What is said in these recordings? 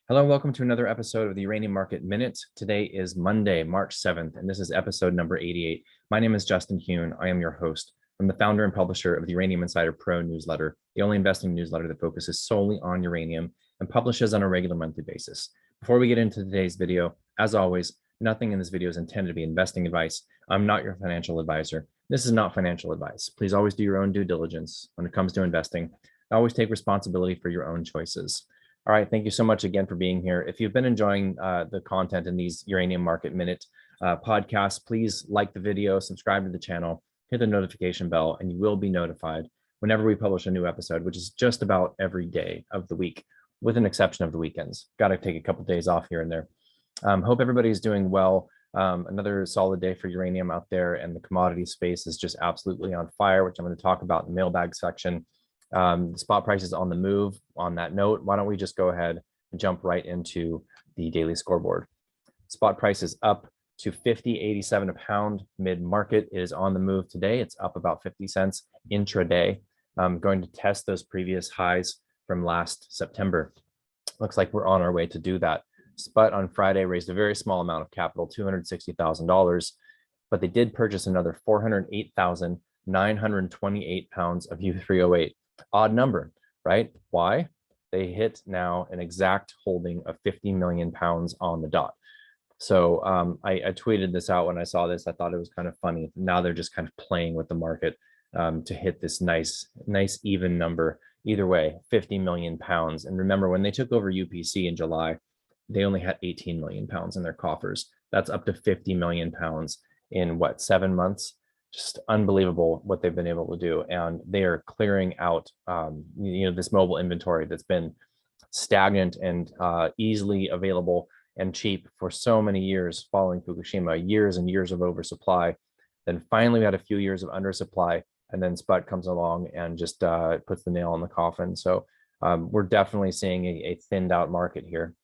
Hello and welcome to another episode of the Uranium Market Minute. Today is Monday, March 7th, and this is episode number 88. My name is Justin Hune. I am your host. I'm the founder and publisher of the Uranium Insider Pro newsletter, the only investing newsletter that focuses solely on uranium and publishes on a regular monthly basis. Before we get into today's video, as always, nothing in this video is intended to be investing advice. I'm not your financial advisor. This is not financial advice. Please always do your own due diligence when it comes to investing. Always take responsibility for your own choices. All right, thank you so much again for being here. If you've been enjoying the content in these Uranium Market Minute podcasts, please like the video, subscribe to the channel, hit the notification bell, and you will be notified whenever we publish a new episode, which is just about every day of the week, with an exception of the weekends. Got to take a couple of days off here and there. Hope everybody's doing well. Another solid day for uranium out there, and the commodity space is just absolutely on fire, which I'm going to talk about in the mailbag section. The spot price is on the move. On that note, why don't we just go ahead and jump right into the daily scoreboard. Spot price is up to 50.87 a pound. Mid-market is on the move today. It's up about 50 cents intraday. I'm going to test those previous highs from last September. Looks like we're on our way to do that. Sprott on Friday raised a very small amount of capital, $260,000, but they did purchase another 408,928 pounds of U3O8. Odd number, right? Why? They hit now an exact holding of 50 million pounds on the dot. So I tweeted this out when I saw this. I thought it was kind of funny. Now they're just kind of playing with the market to hit this nice even number. Either way, 50 million pounds. And remember, when they took over UPC in July, they only had 18 million pounds in their coffers. That's up to 50 million pounds in what, 7 months? Just unbelievable what they've been able to do. And they are clearing out, this mobile inventory that's been stagnant and easily available and cheap for so many years following Fukushima, years and years of oversupply. Then finally we had a few years of undersupply, and then Sprott comes along and just puts the nail in the coffin. So we're definitely seeing a thinned out market here.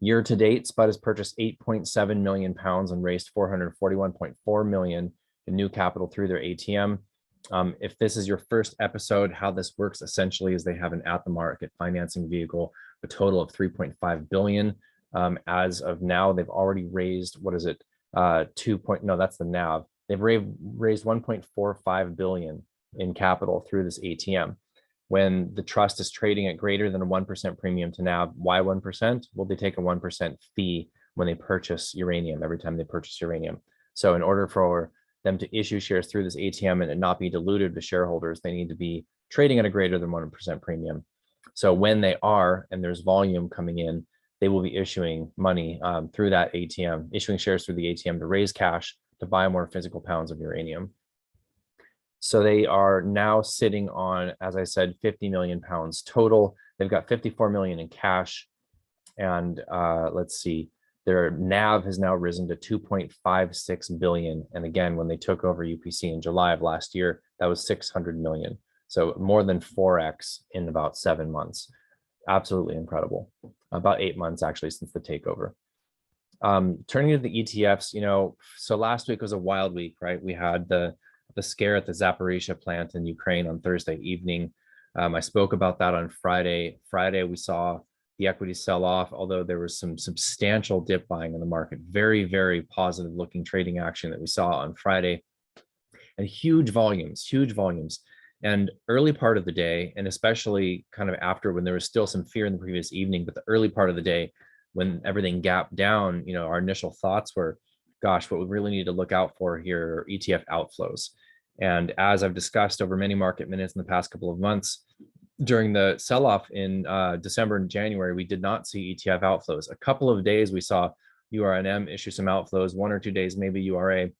Year to date, Sprott has purchased 8.7 million pounds and raised 441.4 million in new capital through their ATM. If this is your first episode, how this works essentially is they have an at-the-market financing vehicle, a total of 3.5 billion. As of now, they've already raised, what is it? That's the NAV. They've raised 1.45 billion in capital through this ATM. When the trust is trading at greater than a 1% premium to NAV, why 1%? Well, they take a 1% fee when they purchase uranium, every time they purchase uranium. So in order for them to issue shares through this ATM and it not be diluted to shareholders, they need to be trading at a greater than 1% premium. So when they are, and there's volume coming in, they will be issuing money through that ATM, issuing shares through the ATM to raise cash to buy more physical pounds of uranium. So they are now sitting on, as I said, 50 million pounds total. They've got 54 million in cash. And let's see, their NAV has now risen to 2.56 billion. And again, when they took over UPC in July of last year, that was 600 million. So more than 4x in about 7 months. Absolutely incredible. About 8 months actually since the takeover. Turning to the ETFs, so last week was a wild week, right? We had the scare at the Zaporizhzhia plant in Ukraine on Thursday evening. I spoke about that on Friday. Friday, we saw the equities sell off, although there was some substantial dip buying in the market. Very, very positive looking trading action that we saw on Friday, and huge volumes. And early part of the day, and especially kind of after, when there was still some fear in the previous evening, but the early part of the day when everything gapped down, our initial thoughts were, gosh, what we really need to look out for here are ETF outflows. And as I've discussed over many market minutes in the past couple of months, during the sell-off in December and January, we did not see ETF outflows. A couple of days we saw URNM issue some outflows, 1 or 2 days, maybe URA.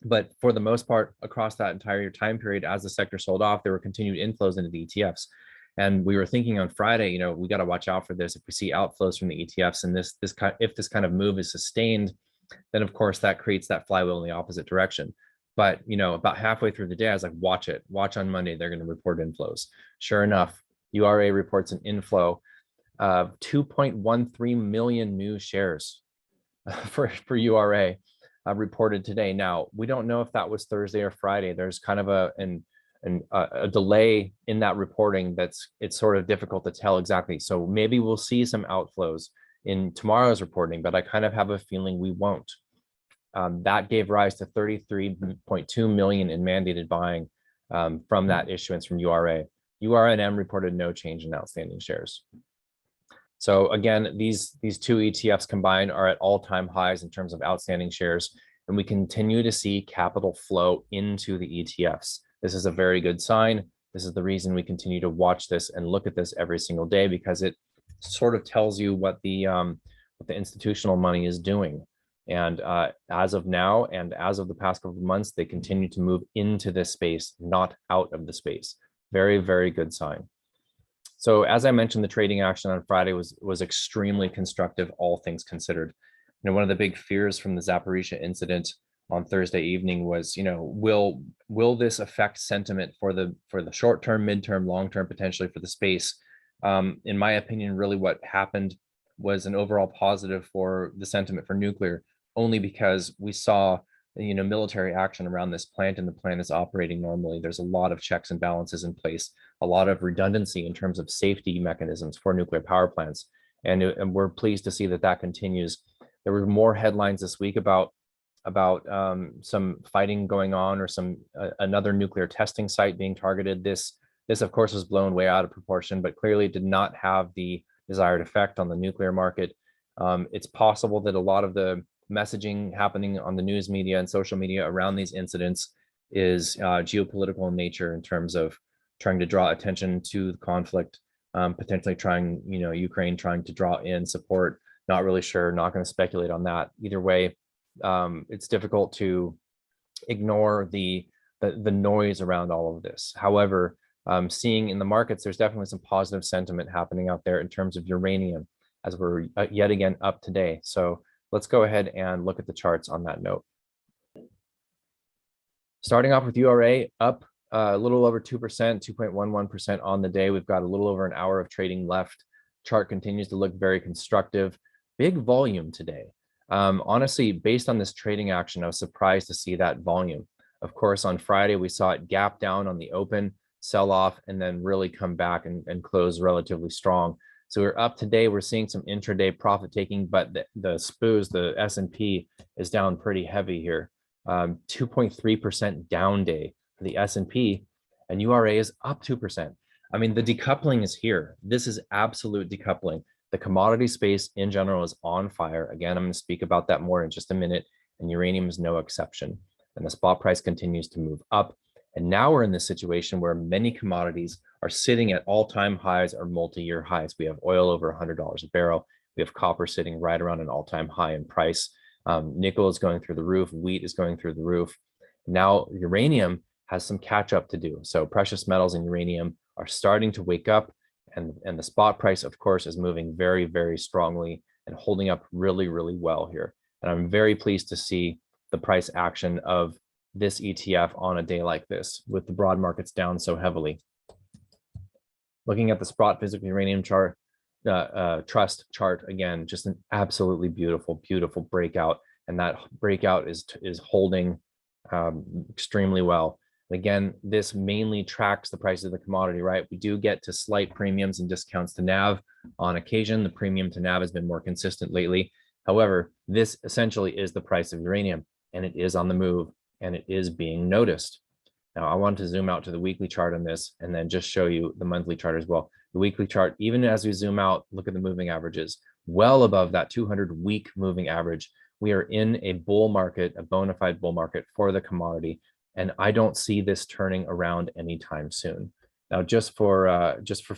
But for the most part, across that entire time period, as the sector sold off, there were continued inflows into the ETFs. And we were thinking on Friday, we got to watch out for this. If we see outflows from the ETFs, and if this kind of move is sustained, then of course that creates that flywheel in the opposite direction. But, about halfway through the day, I was like, watch it. Watch on Monday, they're going to report inflows. Sure enough, URA reports an inflow of 2.13 million new shares for URA reported today. Now, we don't know if that was Thursday or Friday. There's kind of an a delay in that reporting it's sort of difficult to tell exactly. So maybe we'll see some outflows in tomorrow's reporting, but I kind of have a feeling we won't. That gave rise to 33.2 million in mandated buying from that issuance from URA. URNM reported no change in outstanding shares. So again, these two ETFs combined are at all-time highs in terms of outstanding shares, and we continue to see capital flow into the ETFs. This is a very good sign. This is the reason we continue to watch this and look at this every single day, because it sort of tells you what the institutional money is doing. And as of now, and as of the past couple of months, they continue to move into this space, not out of the space. Very, very good sign. So as I mentioned, the trading action on Friday was extremely constructive, all things considered. You know, one of the big fears from the Zaporizhzhia incident on Thursday evening was, you know, will this affect sentiment for the short term, midterm, long term, potentially for the space? In my opinion, really what happened was an overall positive for the sentiment for nuclear, only because we saw, you know, military action around this plant, and the plant is operating normally. There's a lot of checks and balances in place, a lot of redundancy in terms of safety mechanisms for nuclear power plants, and we're pleased to see that continues. There were more headlines this week about some fighting going on, or another nuclear testing site being targeted. This of course was blown way out of proportion, but clearly did not have the desired effect on the nuclear market. It's possible that a lot of the messaging happening on the news media and social media around these incidents is geopolitical in nature, in terms of trying to draw attention to the conflict, potentially trying, you know, Ukraine trying to draw in support. Not really sure, not going to speculate on that. Either way, it's difficult to ignore the noise around all of this. However, seeing in the markets, there's definitely some positive sentiment happening out there in terms of uranium, as we're yet again up today. So let's go ahead and look at the charts on that note. Starting off with URA, up a little over 2%, 2.11% on the day. We've got a little over an hour of trading left. Chart continues to look very constructive. Big volume today. Honestly, based on this trading action, I was surprised to see that volume. Of course, on Friday, we saw it gap down on the open, sell off, and then really come back and close relatively strong. So we're up today. We're seeing some intraday profit taking, but the SPOOs, the S&P, is down pretty heavy here. 2.3% down day for the S&P, and URA is up 2%. I mean, the decoupling is here. This is absolute decoupling. The commodity space in general is on fire. Again, I'm going to speak about that more in just a minute, and uranium is no exception. And the spot price continues to move up. And now we're in this situation where many commodities are sitting at all-time highs or multi-year highs. We have oil over $100 a barrel. We have copper sitting right around an all-time high in price. Nickel is going through the roof. Wheat is going through the roof. Now uranium has some catch up to do. So precious metals and uranium are starting to wake up, and the spot price, of course, is moving very, very strongly and holding up really, really well here. And I'm very pleased to see the price action of this ETF on a day like this, with the broad markets down so heavily. Looking at the Sprott physical uranium chart, trust chart, again, just an absolutely beautiful, beautiful breakout. And that breakout is holding extremely well. Again, this mainly tracks the price of the commodity, right? We do get to slight premiums and discounts to NAV on occasion. The premium to NAV has been more consistent lately. However, this essentially is the price of uranium, and it is on the move, and it is being noticed. Now, I want to zoom out to the weekly chart on this and then just show you the monthly chart as well. The weekly chart, even as we zoom out, look at the moving averages, well above that 200-week moving average. We are in a bull market, a bona fide bull market for the commodity, and I don't see this turning around anytime soon. Now, just for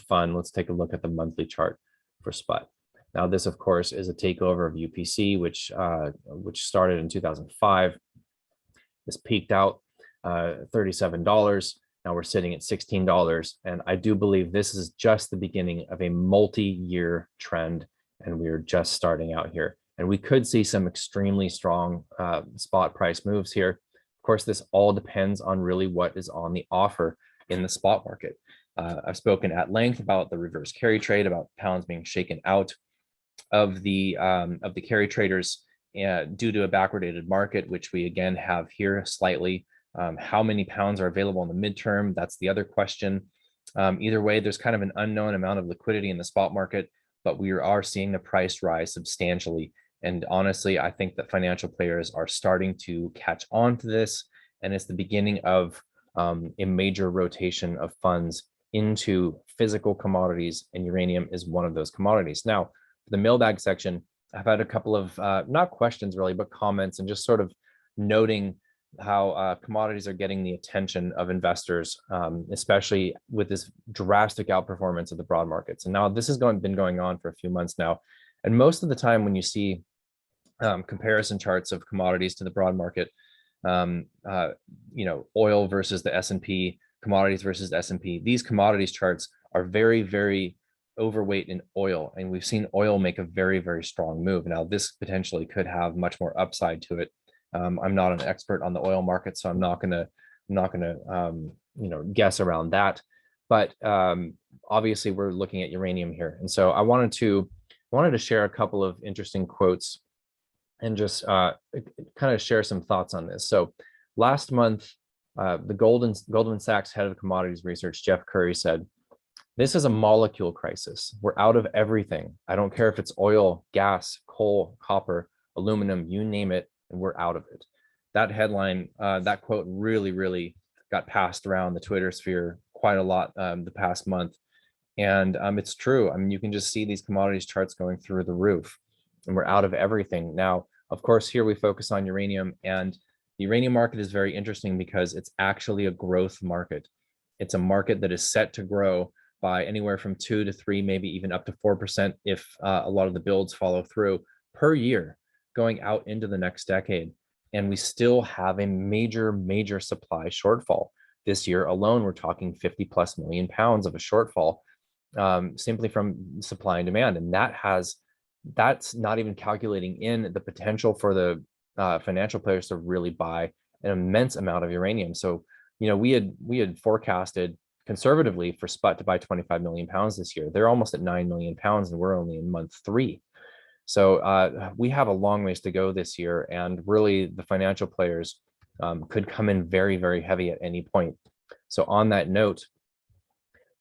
fun, let's take a look at the monthly chart for SPUT. Now, this, of course, is a takeover of UPC, which started in 2005. This peaked out $37. Now we're sitting at $16, and I do believe this is just the beginning of a multi-year trend, and we're just starting out here. And we could see some extremely strong spot price moves here. Of course, this all depends on really what is on the offer in the spot market. I've spoken at length about the reverse carry trade, about pounds being shaken out of the carry traders due to a backwardated market, which we again have here slightly. How many pounds are available in the midterm? That's the other question. Either way, there's kind of an unknown amount of liquidity in the spot market, but we are seeing the price rise substantially. And honestly, I think that financial players are starting to catch on to this, and it's the beginning of a major rotation of funds into physical commodities, and uranium is one of those commodities. Now, the mailbag section, I've had a couple of not questions really, but comments, and just sort of noting how commodities are getting the attention of investors, especially with this drastic outperformance of the broad markets. And now this has been going on for a few months now. And most of the time when you see comparison charts of commodities to the broad market, oil versus the S&P, commodities versus S&P, these commodities charts are very, very overweight in oil. And we've seen oil make a very, very strong move. Now, this potentially could have much more upside to it. I'm not an expert on the oil market, so I'm not gonna guess around that. But obviously, we're looking at uranium here, and so I wanted to share a couple of interesting quotes and just kind of share some thoughts on this. So last month, the Goldman Sachs head of commodities research, Jeff Curry, said, "This is a molecule crisis. We're out of everything. I don't care if it's oil, gas, coal, copper, aluminum, you name it, and we're out of it." That headline, that quote really, really got passed around the Twitter sphere quite a lot the past month. And it's true. I mean, you can just see these commodities charts going through the roof, and we're out of everything. Now, of course, here we focus on uranium, and the uranium market is very interesting because it's actually a growth market. It's a market that is set to grow by anywhere from 2 to 3, maybe even up to 4% if a lot of the builds follow through per year going out into the next decade. And we still have a major, major supply shortfall. This year alone, we're talking 50 plus million pounds of a shortfall simply from supply and demand. And that's not even calculating in the potential for the financial players to really buy an immense amount of uranium. So, we had forecasted conservatively for Sprott to buy 25 million pounds this year. They're almost at 9 million pounds, and we're only in month 3. So we have a long ways to go this year, and really the financial players could come in very, very heavy at any point. So on that note,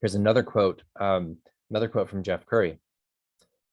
here's another quote from Jeff Curry.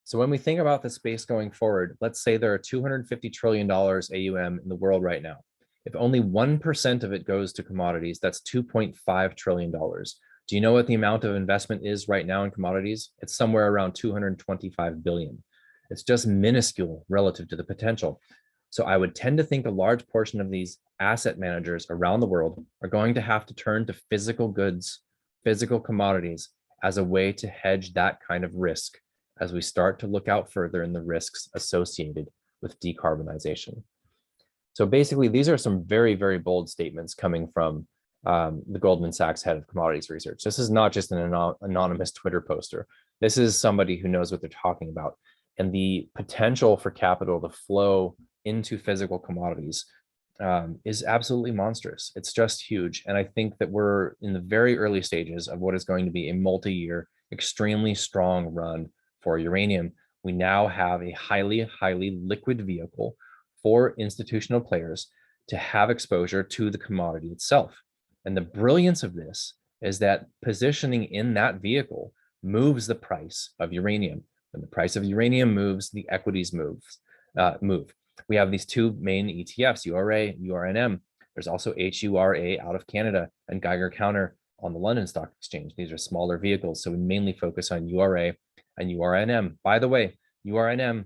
"So when we think about the space going forward, let's say there are $250 trillion AUM in the world right now. If only 1% of it goes to commodities, that's $2.5 trillion. Do you know what the amount of investment is right now in commodities? It's somewhere around 225 billion. It's just minuscule relative to the potential. So I would tend to think a large portion of these asset managers around the world are going to have to turn to physical goods, physical commodities as a way to hedge that kind of risk as we start to look out further in the risks associated with decarbonization." So basically, these are some very, very bold statements coming from the Goldman Sachs head of commodities research. This is not just an anonymous Twitter poster. This is somebody who knows what they're talking about. And the potential for capital to flow into physical commodities is absolutely monstrous. It's just huge. And I think that we're in the very early stages of what is going to be a multi-year, extremely strong run for uranium. We now have a highly, highly liquid vehicle for institutional players to have exposure to the commodity itself. And the brilliance of this is that positioning in that vehicle moves the price of uranium. When the price of uranium moves, the equities move. We have these two main ETFs, URA, URNM. There's also HURA out of Canada and Geiger Counter on the London Stock Exchange. These are smaller vehicles, so we mainly focus on URA and URNM. By the way, URNM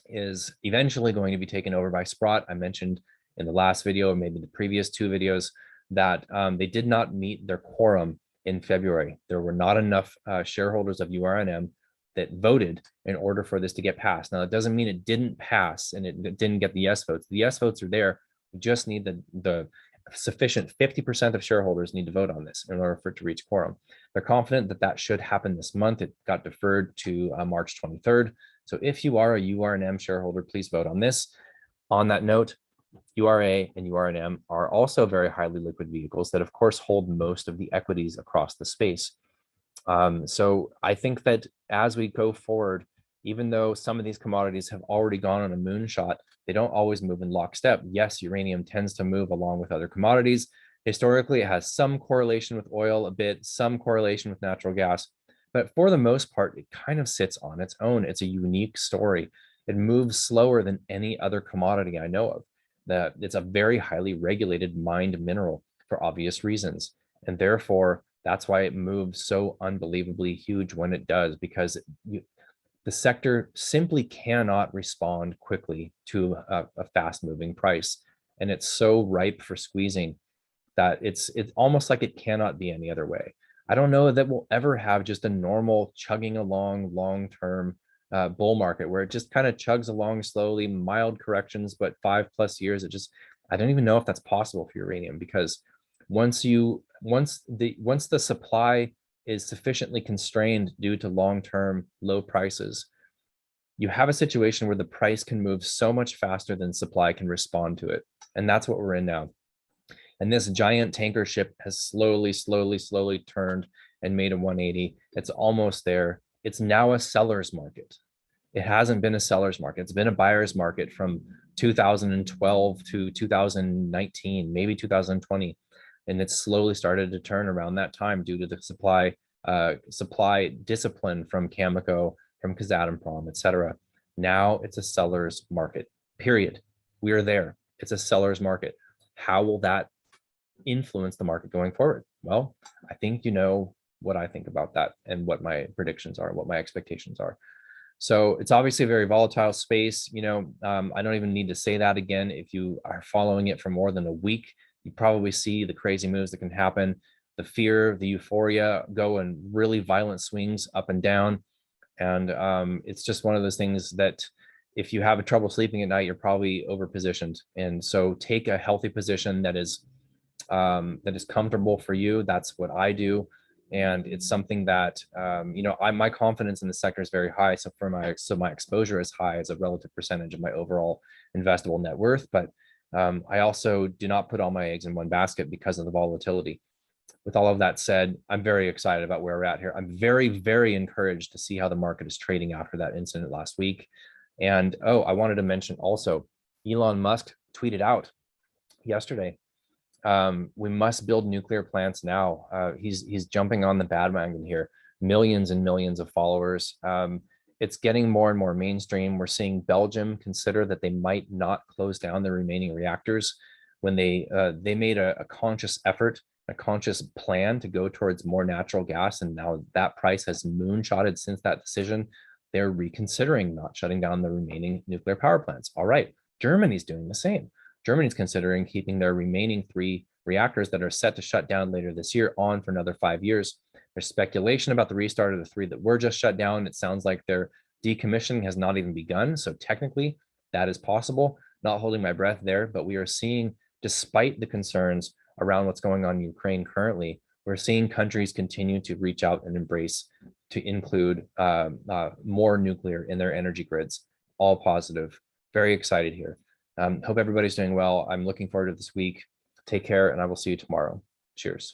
is eventually going to be taken over by Sprott. I mentioned in the last video, or maybe the previous 2 videos, that they did not meet their quorum in February. There were not enough shareholders of URNM that voted in order for this to get passed. Now, it doesn't mean it didn't pass and it didn't get the yes votes. The yes votes are there. We just need the sufficient 50% of shareholders need to vote on this in order for it to reach quorum. They're confident that that should happen this month. It got deferred to March 23rd. So if you are a URNM shareholder, please vote on this. On that note, URA and URNM are also very highly liquid vehicles that, of course, hold most of the equities across the space. So I think that as we go forward, even though some of these commodities have already gone on a moonshot, they don't always move in lockstep. Yes, uranium tends to move along with other commodities, Historically, it has some correlation with oil, a bit, some correlation with natural gas, but for the most part, it kind of sits on its own. It's a unique story. It moves slower than any other commodity I know of. That it's a very highly regulated mined mineral for obvious reasons. And therefore, that's why it moves so unbelievably huge when it does, because the sector simply cannot respond quickly to a fast moving price. And it's so ripe for squeezing that it's almost like it cannot be any other way. I don't know that we'll ever have just a normal chugging along long-term bull market where it just kind of chugs along slowly, mild corrections, but 5+ years, I don't even know if that's possible for uranium, because once the supply is sufficiently constrained due to long-term low prices, you have a situation where the price can move so much faster than supply can respond to it. And that's what we're in now. And this giant tanker ship has slowly turned and made a 180. It's almost there. It's now a seller's market. It hasn't been a seller's market. It's been a buyer's market from 2012 to 2019, maybe 2020. And it's slowly started to turn around that time due to the supply discipline from Cameco, from Kazatomprom, et cetera. Now it's a seller's market, period. We are there. It's a seller's market. How will that influence the market going forward? Well, I think you know what I think about that and what my predictions are, what my expectations are. So it's obviously a very volatile space. I don't even need to say that again. If you are following it for more than a week, you probably see the crazy moves that can happen, the fear, the euphoria go in really violent swings up and down. And it's just one of those things that if you have trouble sleeping at night, you're probably over positioned. And so take a healthy position that is comfortable for you. That's what I do. And it's something that, my confidence in the sector is very high. So my exposure is high as a relative percentage of my overall investable net worth. But I also do not put all my eggs in one basket because of the volatility. With all of that said, I'm very excited about where we're at here. I'm very, very encouraged to see how the market is trading after that incident last week. And I wanted to mention also, Elon Musk tweeted out yesterday, we must build nuclear plants now. He's jumping on the bandwagon here. Millions and millions of followers. It's getting more and more mainstream. We're seeing Belgium consider that they might not close down the remaining reactors when they made a conscious effort, a conscious plan to go towards more natural gas. And now that price has moonshotted since that decision. They're reconsidering not shutting down the remaining nuclear power plants. All right, Germany's doing the same. Germany's considering keeping their remaining 3 reactors that are set to shut down later this year on for another 5 years. There's speculation about the restart of the 3 that were just shut down. It sounds like their decommissioning has not even begun. So technically that is possible. Not holding my breath there, but we are seeing, despite the concerns around what's going on in Ukraine currently, we're seeing countries continue to reach out and embrace to include more nuclear in their energy grids. All positive. Very excited here. Hope everybody's doing well. I'm looking forward to this week. Take care, and I will see you tomorrow. Cheers.